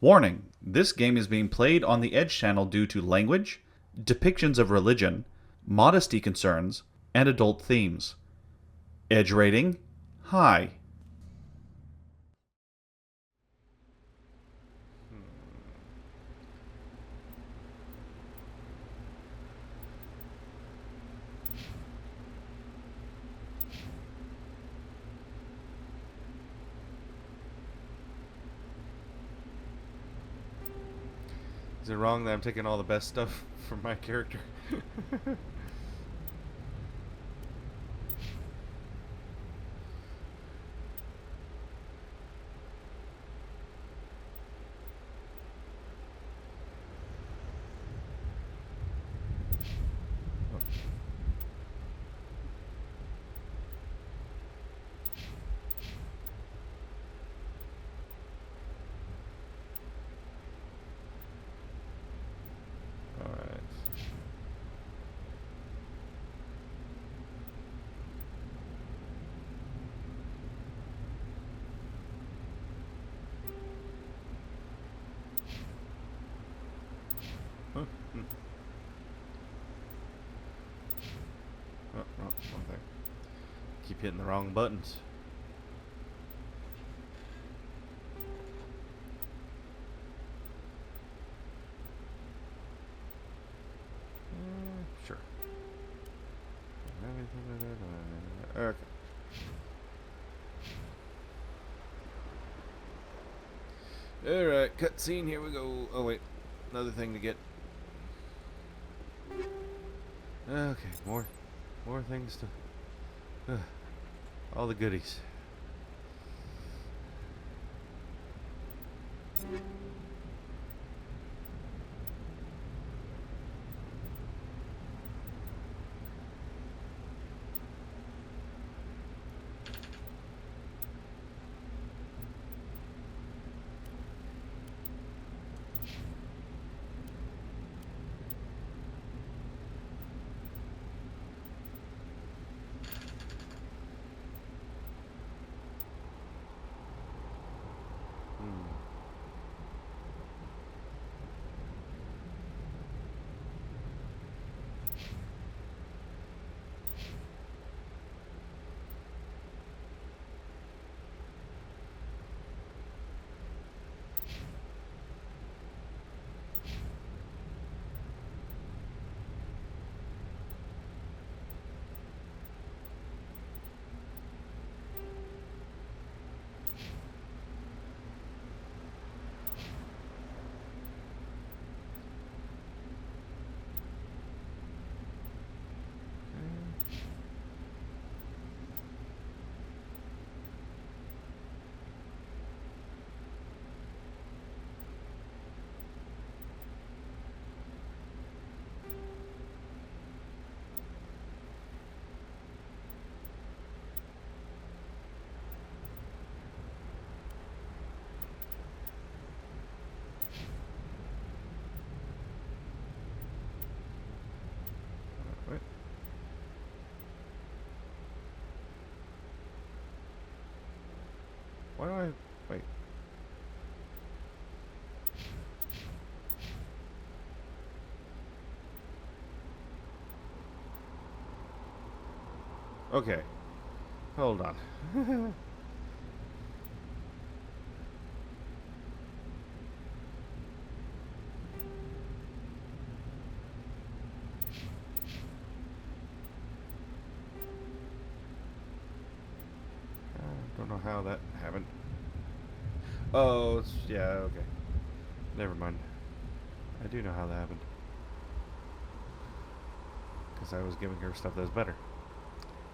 Warning: this game is being played on the Edge channel due to language, depictions of religion, modesty concerns, and adult themes. Edge rating: high. Is it wrong that I'm taking all the best stuff from my character? Alright. Huh? Oh, wrong thing. Keep hitting the wrong buttons. Sure. Okay. Alright, cutscene, here we go. Oh wait, another thing to get. Okay, more things to... all the goodies. Wait. Why do I... wait. Okay. Hold on. Don't know how that happened. Oh, it's, yeah, okay. Never mind. I do know how that happened. Because I was giving her stuff that was better.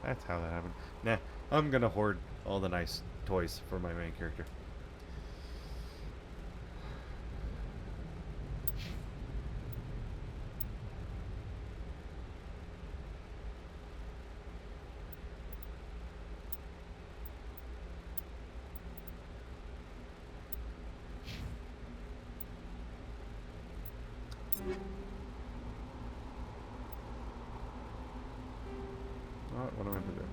That's how that happened. Nah, I'm gonna hoard all the nice toys for my main character. What am I to do?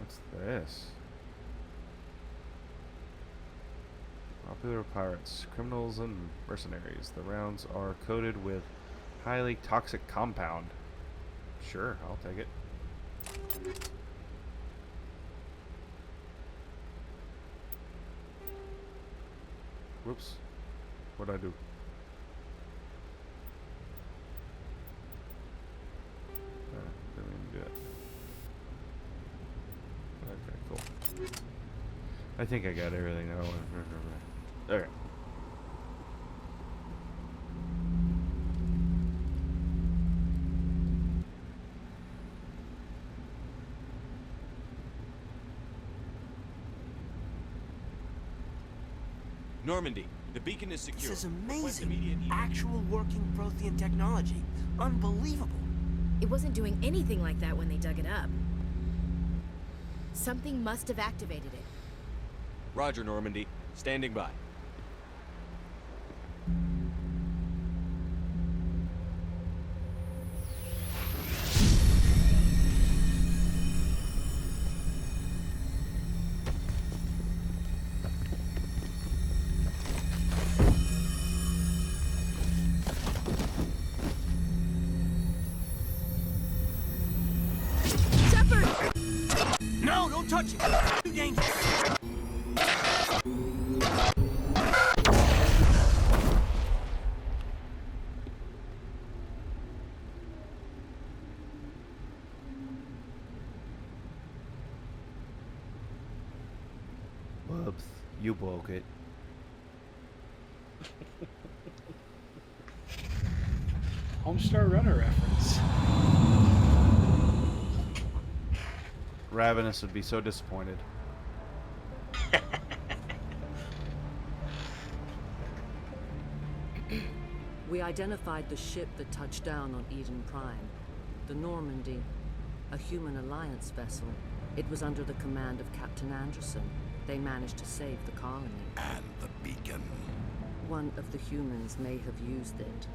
What's this? Popular pirates, criminals, and mercenaries. The rounds are coated with highly toxic compound. Sure, I'll take it. Whoops. What'd I do? Didn't even do that. Okay, cool. I think I got everything I want. Okay. Normandy, the beacon is secure. This is Request amazing. immediate evac. Actual working Prothean technology. Unbelievable. It wasn't doing anything like that when they dug it up. Something must have activated it. Roger, Normandy. Standing by. No, don't touch it. Too dangerous. Whoops. You broke it. Homestar Runner reference. Ravenous would be so disappointed. We identified the ship that touched down on Eden Prime. The Normandy, a human alliance vessel. It was under the command of Captain Anderson. They managed to save the colony. And the beacon. One of the humans may have used it.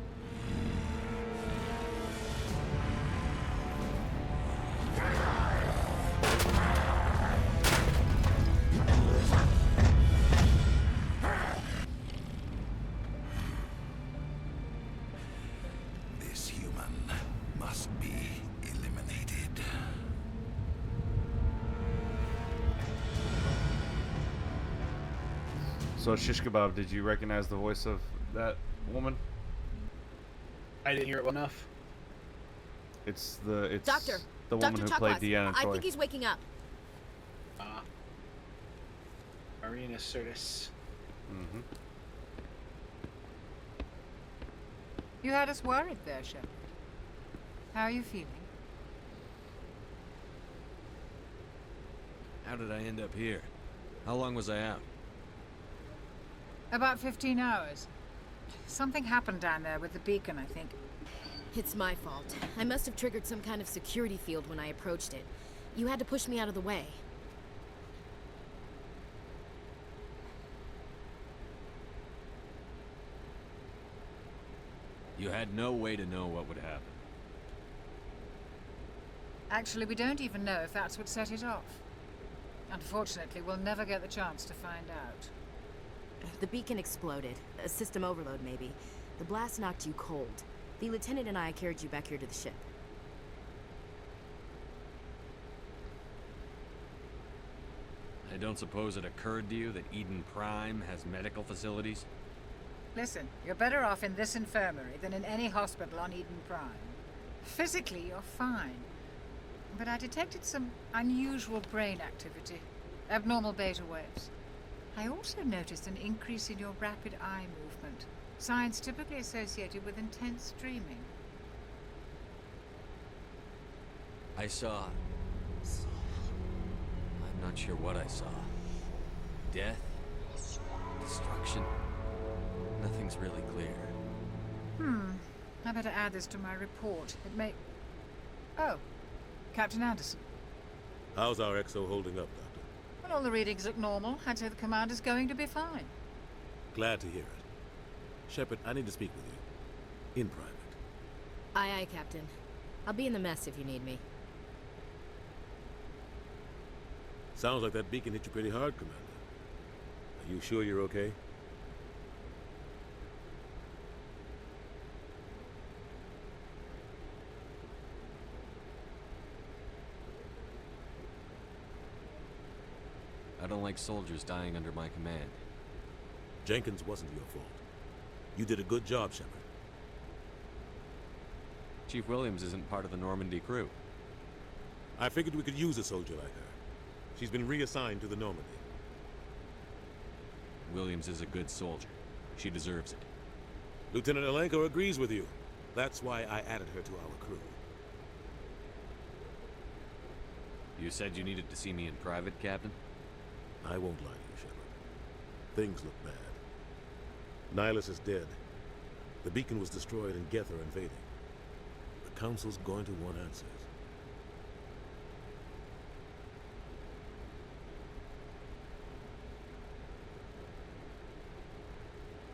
This human must be eliminated. So, Shish Kebab, did you recognize the voice of that woman? I didn't hear it well enough. It's Doctor! the woman Dr. who played Chakwas, Deanna I Troy. think he's waking up. Marina Sirtis. Mm-hmm. You had us worried there, Shep. How are you feeling? How did I end up here? How long was I out? About 15 hours. Something happened down there with the beacon, I think. It's my fault. I must have triggered some kind of security field when I approached it. You had to push me out of the way. You had no way to know what would happen. Actually, we don't even know if that's what set it off. Unfortunately, we'll never get the chance to find out. The beacon exploded. A system overload, maybe. The blast knocked you cold. The lieutenant and I carried you back here to the ship. I don't suppose it occurred to you that Eden Prime has medical facilities? Listen, you're better off in this infirmary than in any hospital on Eden Prime. Physically, you're fine. But I detected some unusual brain activity. Abnormal beta waves. I also noticed an increase in your rapid eye movement. Signs typically associated with intense dreaming. I saw... I'm not sure what I saw. Death? Destruction? Nothing's really clear. I better add this to my report. It may... Oh, Captain Anderson. How's our XO holding up, Doctor? Well, all the readings look normal. I'd say the commander's going to be fine. Glad to hear it. Shepard, I need to speak with you. In private. Aye, aye, Captain. I'll be in the mess if you need me. Sounds like that beacon hit you pretty hard, Commander. Are you sure you're okay? I don't like soldiers dying under my command. Jenkins wasn't your fault. You did a good job, Shepard. Chief Williams isn't part of the Normandy crew. I figured we could use a soldier like her. She's been reassigned to the Normandy. Williams is a good soldier. She deserves it. Lieutenant Alenko agrees with you. That's why I added her to our crew. You said you needed to see me in private, Captain? I won't lie to you, Shepard. Things look bad. Nihilus is dead. The beacon was destroyed and Geth are invading. The Council's going to want answers.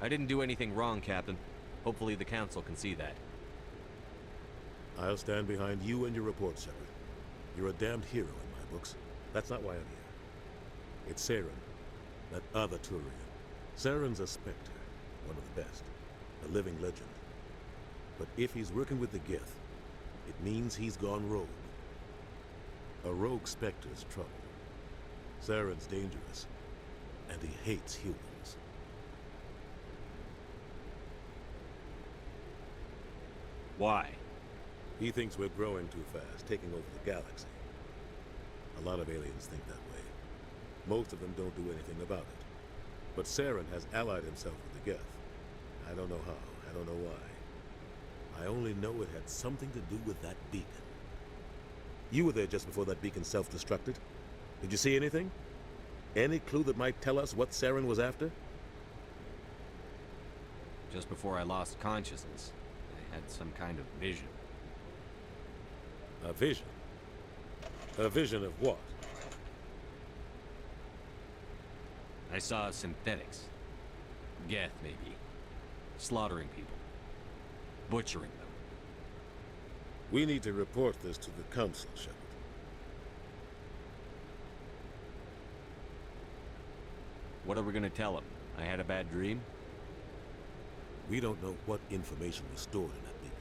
I didn't do anything wrong, Captain. Hopefully the Council can see that. I'll stand behind you and your report, Shepard. You're a damned hero in my books. That's not why I'm here. It's Saren, that other Turian. Saren's a Spectre, one of the best, a living legend. But if he's working with the Geth, it means he's gone rogue. A rogue Spectre's trouble. Saren's dangerous, and he hates humans. Why? He thinks we're growing too fast, taking over the galaxy. A lot of aliens think that way. Most of them don't do anything about it. But Saren has allied himself with the Geth. I don't know how, I don't know why. I only know it had something to do with that beacon. You were there just before that beacon self-destructed. Did you see anything? Any clue that might tell us what Saren was after? Just before I lost consciousness, I had some kind of vision. A vision? A vision of what? I saw synthetics. Geth, maybe. Slaughtering people. Butchering them. We need to report this to the Council, Shepard. What are we gonna tell them? I had a bad dream? We don't know what information was stored in that beacon.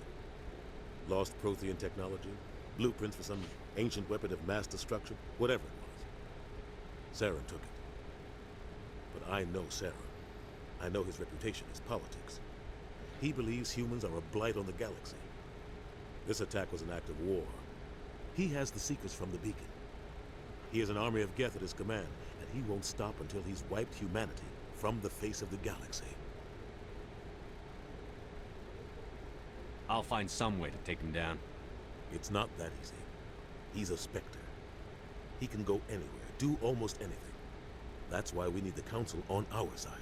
Lost Prothean technology? Blueprints for some ancient weapon of mass destruction? Whatever it was. Saren took it. But I know Saren. I know his reputation is politics. He believes humans are a blight on the galaxy. This attack was an act of war. He has the secrets from the beacon. He has an army of Geth at his command, and he won't stop until he's wiped humanity from the face of the galaxy. I'll find some way to take him down. It's not that easy. He's a Spectre. He can go anywhere, do almost anything. That's why we need the Council on our side.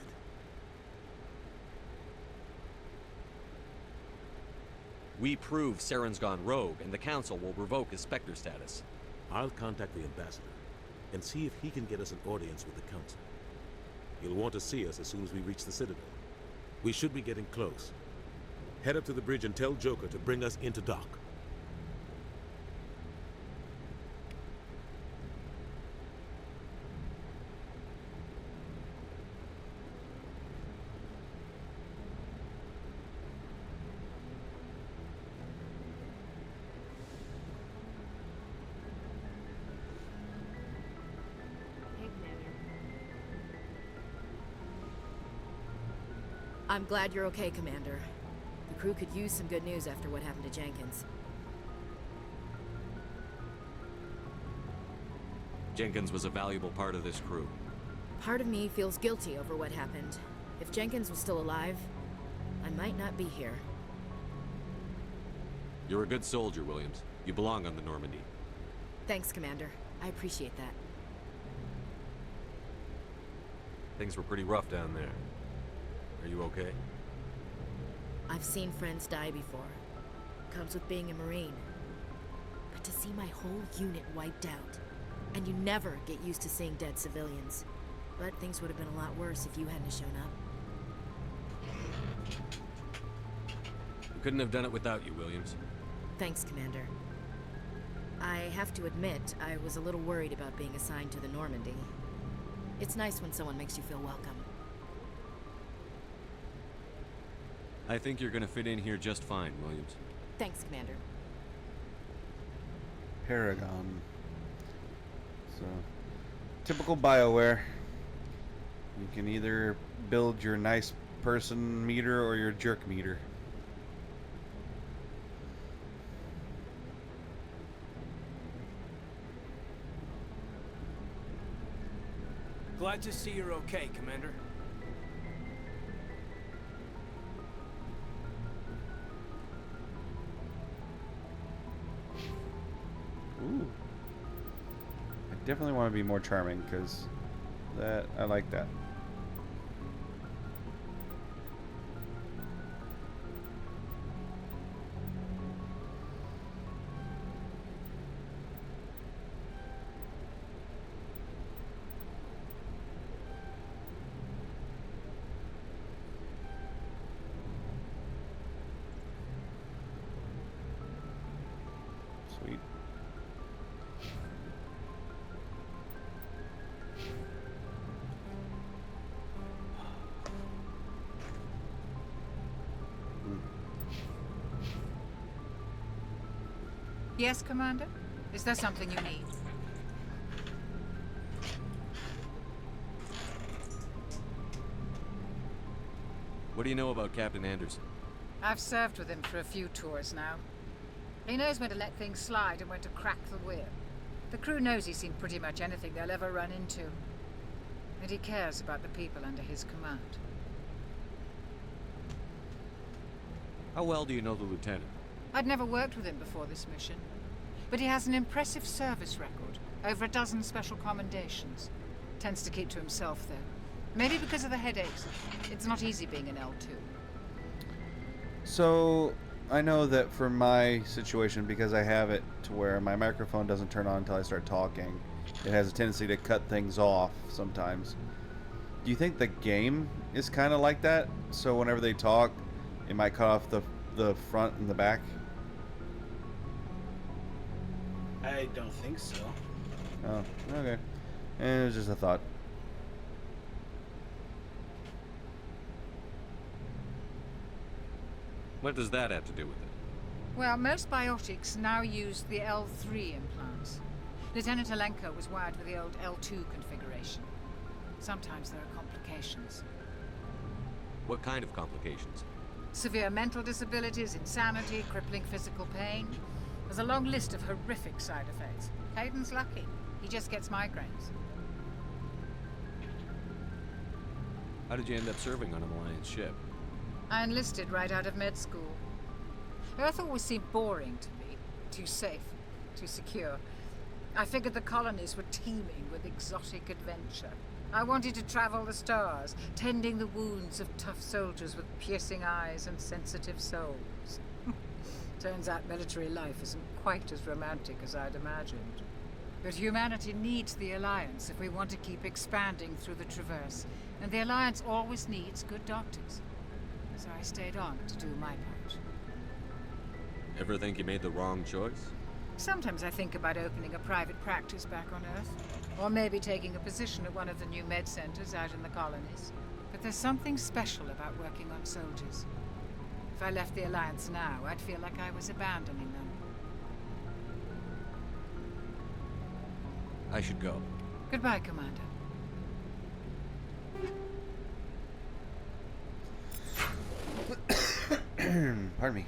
We prove Saren's gone rogue, and the Council will revoke his Spectre status. I'll contact the Ambassador and see if he can get us an audience with the Council. He'll want to see us as soon as we reach the Citadel. We should be getting close. Head up to the bridge and tell Joker to bring us into dock. I'm glad you're okay, Commander. The crew could use some good news after what happened to Jenkins. Jenkins was a valuable part of this crew. Part of me feels guilty over what happened. If Jenkins was still alive, I might not be here. You're a good soldier, Williams. You belong on the Normandy. Thanks, Commander. I appreciate that. Things were pretty rough down there. Are you okay? I've seen friends die before. Comes with being a Marine. But to see my whole unit wiped out, and you never get used to seeing dead civilians. But things would have been a lot worse if you hadn't shown up. We couldn't have done it without you, Williams. Thanks, Commander. I have to admit, I was a little worried about being assigned to the Normandy. It's nice when someone makes you feel welcome. I think you're gonna fit in here just fine, Williams. Thanks, Commander. Paragon. So, typical BioWare. You can either build your nice person meter or your jerk meter. Glad to see you're okay, Commander. Ooh. I definitely want to be more charming because I like that. Sweet. Yes, Commander? Is there something you need? What do you know about Captain Anderson? I've served with him for a few tours now. He knows when to let things slide and when to crack the whip. The crew knows he's seen pretty much anything they'll ever run into. And he cares about the people under his command. How well do you know the lieutenant? I'd never worked with him before this mission. But he has an impressive service record. Over a dozen special commendations. Tends to keep to himself, though. Maybe because of the headaches. It's not easy being an L2. So, I know that for my situation, because I have it to where my microphone doesn't turn on until I start talking, it has a tendency to cut things off sometimes. Do you think the game is kind of like that? So whenever they talk, it might cut off the front and the back? I don't think so. Oh, okay. And it was just a thought. What does that have to do with it? Well, most biotics now use the L3 implants. Lieutenant Alenko was wired with the old L2 configuration. Sometimes there are complications. What kind of complications? Severe mental disabilities, insanity, crippling physical pain. There's a long list of horrific side effects. Hayden's lucky. He just gets migraines. How did you end up serving on an Alliance ship? I enlisted right out of med school. Earth always seemed boring to me. Too safe, too secure. I figured the colonies were teeming with exotic adventure. I wanted to travel the stars, tending the wounds of tough soldiers with piercing eyes and sensitive souls. Turns out military life isn't quite as romantic as I'd imagined. But humanity needs the Alliance if we want to keep expanding through the Traverse. And the Alliance always needs good doctors. So I stayed on to do my part. Ever think you made the wrong choice? Sometimes I think about opening a private practice back on Earth. Or maybe taking a position at one of the new med centers out in the colonies. But there's something special about working on soldiers. If I left the Alliance now, I'd feel like I was abandoning them. I should go. Goodbye, Commander. Pardon me.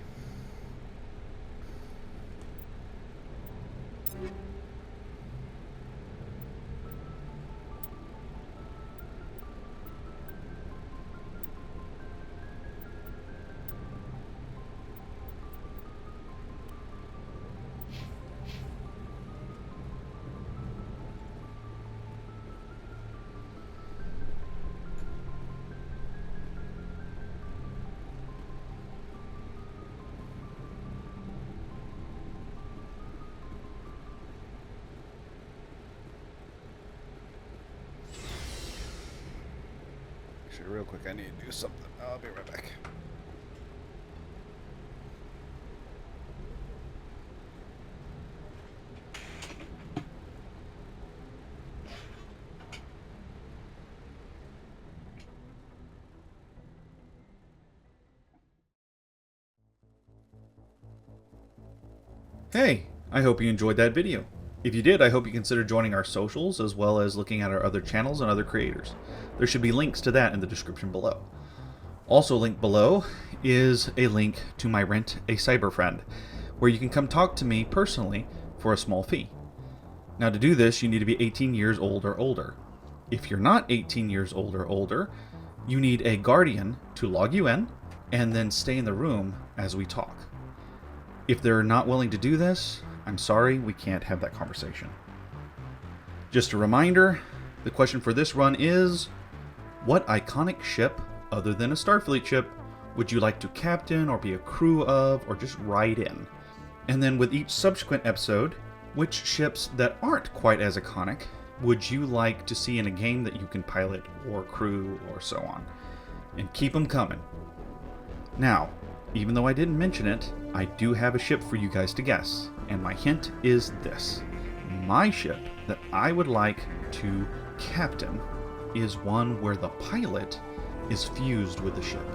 Actually, real quick, I need to do something. I'll be right back. Hey, I hope you enjoyed that video. If you did, I hope you consider joining our socials as well as looking at our other channels and other creators. There should be links to that in the description below. Also linked below is a link to my Rent a Cyber Friend, where you can come talk to me personally for a small fee. Now to do this, you need to be 18 years old or older. If you're not 18 years old or older, you need a guardian to log you in and then stay in the room as we talk. If they're not willing to do this, I'm sorry, we can't have that conversation. Just a reminder, the question for this run is, what iconic ship, other than a Starfleet ship, would you like to captain or be a crew of, or just ride in? And then with each subsequent episode, which ships that aren't quite as iconic would you like to see in a game that you can pilot or crew or so on? And keep them coming. Now, even though I didn't mention it, I do have a ship for you guys to guess, and my hint is this. My ship that I would like to captain is one where the pilot is fused with the ship.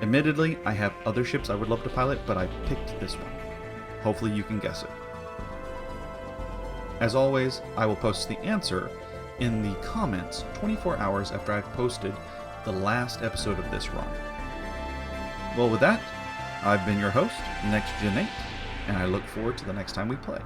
Admittedly, I have other ships I would love to pilot, but I picked this one. Hopefully you can guess it. As always, I will post the answer in the comments 24 hours after I've posted the last episode of this run. Well, with that, I've been your host, NextGen8, and I look forward to the next time we play.